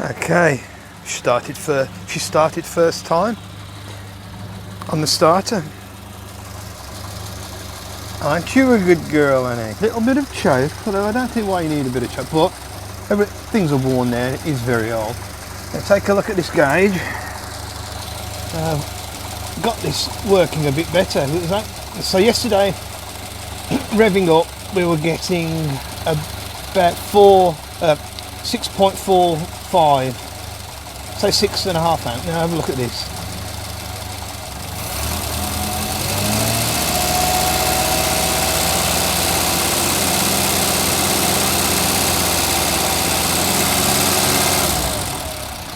Okay, she started first time on the starter. Aren't you a good girl, Annie? Little bit of choke, although I don't think why you need a bit of choke, but things are worn there, it is very old. Now take a look at this gauge. Got this working a bit better. So yesterday, revving up, we were getting about 6.45, say 6.5 amp. Now have a look at this.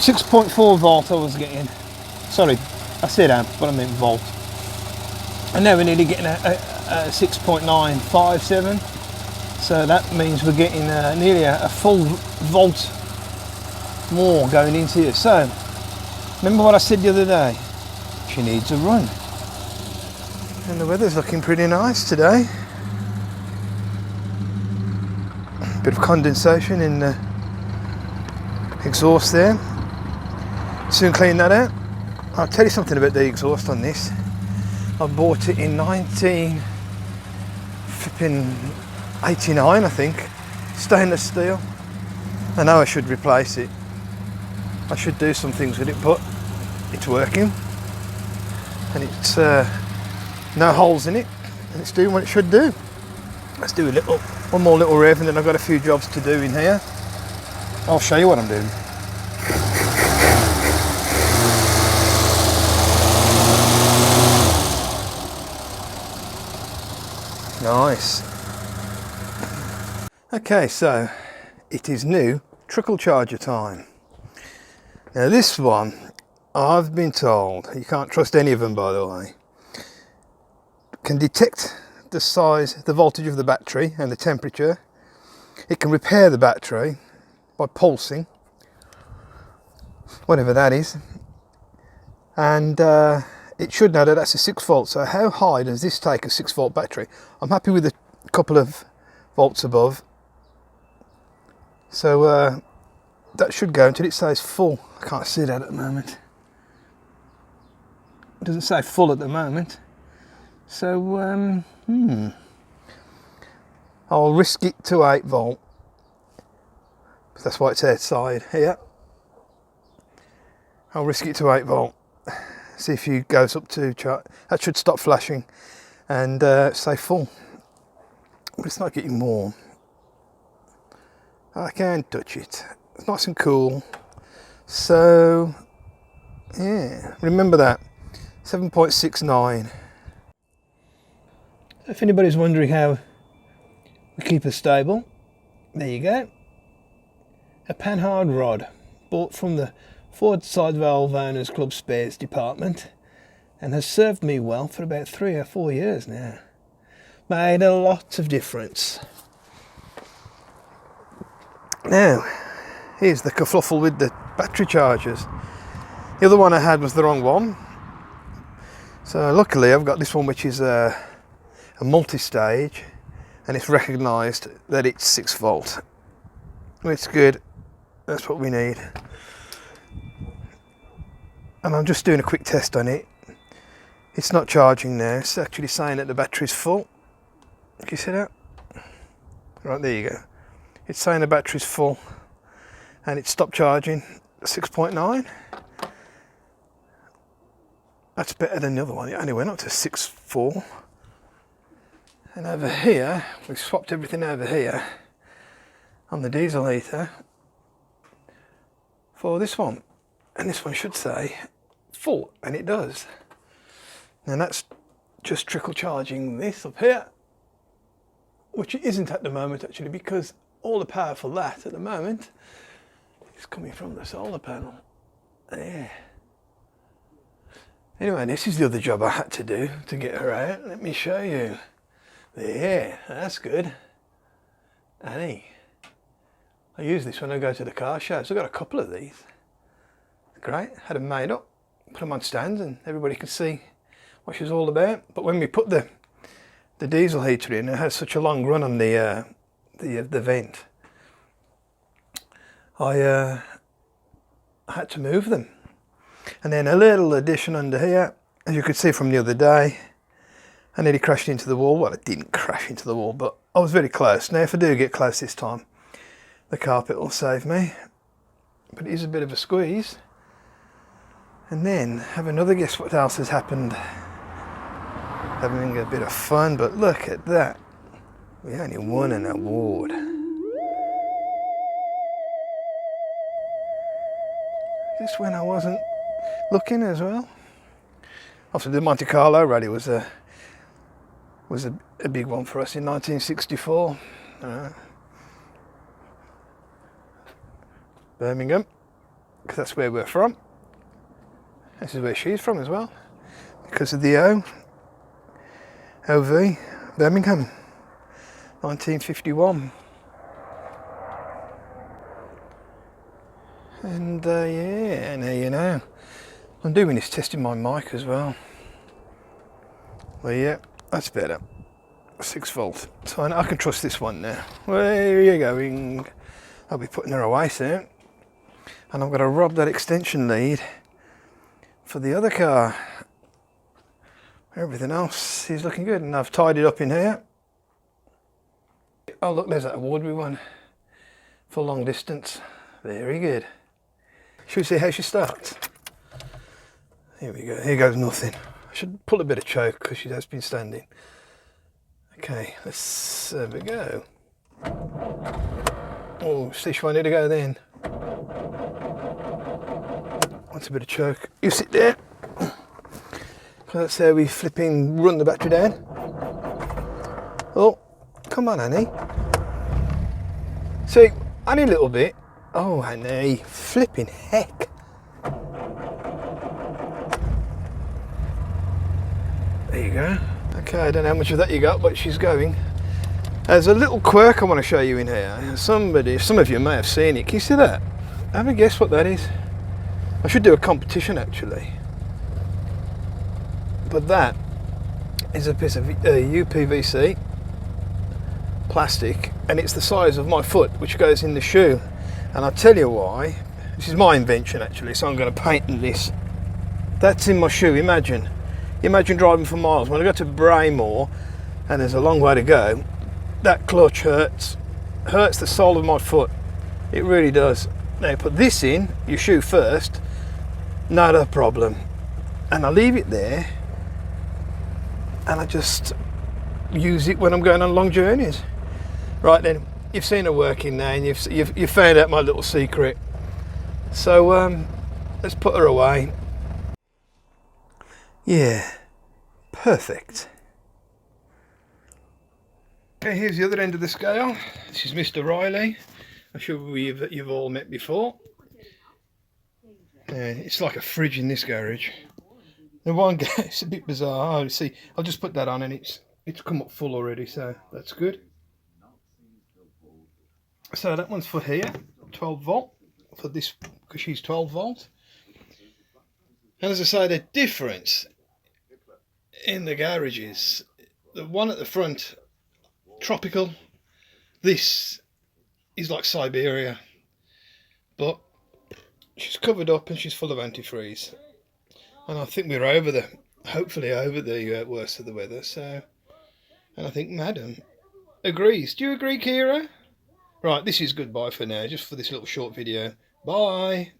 .4 volt I was getting. Sorry, I said amp, but I meant volt. And now we're nearly getting a 6.957. So that means we're getting nearly a full volt more going into here. So remember what I said the other day? She needs a run. And the weather's looking pretty nice today. Bit of condensation in the exhaust there. Soon clean that out. I'll tell you something about the exhaust on this. I bought it in 1989, I think. Stainless steel. I know I should replace it. I should do some things with it, but it's working. And it's no holes in it. And it's doing what it should do. Let's do one more little rev, and then I've got a few jobs to do in here. I'll show you what I'm doing. Nice. Okay, so it is new trickle charger time. Now this one, I've been told, you can't trust any of them by the way, can detect the size, the voltage of the battery and the temperature. It can repair the battery by pulsing, whatever that is, and it should know that that's a 6 volt. So how high does this take a 6 volt battery? I'm happy with a couple of volts above. So that should go until it says full. I can't see that at the moment. It doesn't say full at the moment. So I'll risk it to 8 volt. That's why it's outside here. I'll risk it to 8 volt. See if it goes up to chart. That should stop flashing and say full. But it's not getting warm. I can't touch it. It's nice and cool. So yeah, remember that. 7.69. If anybody's wondering how we keep it stable, there you go. A panhard rod bought from the Ford side valve owners club spares department, and has served me well for about 3 or 4 years now. Made a lot of difference. Now here's the kerfluffle with the battery chargers. The other one I had was the wrong one, so luckily I've got this one which is a multi-stage, and it's recognised that it's 6 volt. It's good, that's what we need. And I'm just doing a quick test on it. It's not charging now, it's actually saying that the battery's full. Can you see that? Right, there you go. It's saying the battery's full, and it stopped charging at 6.9. That's better than the other one. It only went up to 6.4. And over here, we've swapped everything over here on the diesel heater for this one. And this one should say full, and it does. Now that's just trickle charging this up here, which it isn't at the moment actually, because all the power for that at the moment is coming from the solar panel. Yeah. Anyway, this is the other job I had to do to get her out. Let me show you. There, that's good. Annie, I use this when I go to the car shows. I've got a couple of these. Great, had them made up, put them on stands, and everybody could see what she's all about. But when we put the diesel heater in, it has such a long run on the vent. I I had to move them. And then a little addition under here, as you could see from the other day, I nearly crashed into the wall. Well, I didn't crash into the wall, but I was very close. Now, if I do get close this time, the carpet will save me. But it is a bit of a squeeze. And then have another guess what else has happened. Having a bit of fun, but look at that. We only won an award. Just when I wasn't looking as well. Also, the Monte Carlo rally was a big one for us in 1964. Birmingham, because that's where we're from. This is where she's from as well, because of the OV, Birmingham, 1951. And yeah, now you know. I'm doing this testing my mic as well. Well, yeah, that's better. 6 volt. So I can trust this one now. Where are you going? I'll be putting her away soon. And I'm going to rob that extension lead for the other car. Everything else is looking good, and I've tied it up in here. Oh look, there's that award we won for long distance. Very good. Should we see how she starts? Here we go. Here goes nothing. I should pull a bit of choke because she has been standing. Okay, there we go. Oh, see, she wanted to go then. That's a bit of choke. You sit there. That's how we flipping run the battery down. Oh, come on, Annie. See, only a little bit. Oh, Annie, flipping heck. There you go. Okay, I don't know how much of that you got, but she's going. There's a little quirk I want to show you in here. Some of you may have seen it. Can you see that? Have a guess what that is? I should do a competition actually. But that is a piece of UPVC plastic, and it's the size of my foot, which goes in the shoe. And I'll tell you why. This is my invention actually, so I'm going to paint this. That's in my shoe. Imagine driving for miles. When I go to Braymore, and there's a long way to go, that clutch hurts the sole of my foot. It really does. Now you put this in your shoe first, not a problem. And I leave it there, and I just use it when I'm going on long journeys. Right then, you've seen her working now, and you've found out my little secret. So let's put her away. Yeah, perfect. Okay, here's the other end of the scale. This is Mr. Riley. I'm sure you've all met before. It's like a fridge in this garage. The one guy, it's a bit bizarre. Oh, see, I'll just put that on, and it's come up full already, so that's good. So that one's for here, 12 volt for this, because she's 12 volt. And as I say, the difference in the garages, the one at the front, tropical. This is like Siberia, but she's covered up and she's full of antifreeze. And I think we're hopefully over the worst of the weather. So, and I think Madam agrees. Do you agree, Kira? Right, this is goodbye for now, just for this little short video. Bye.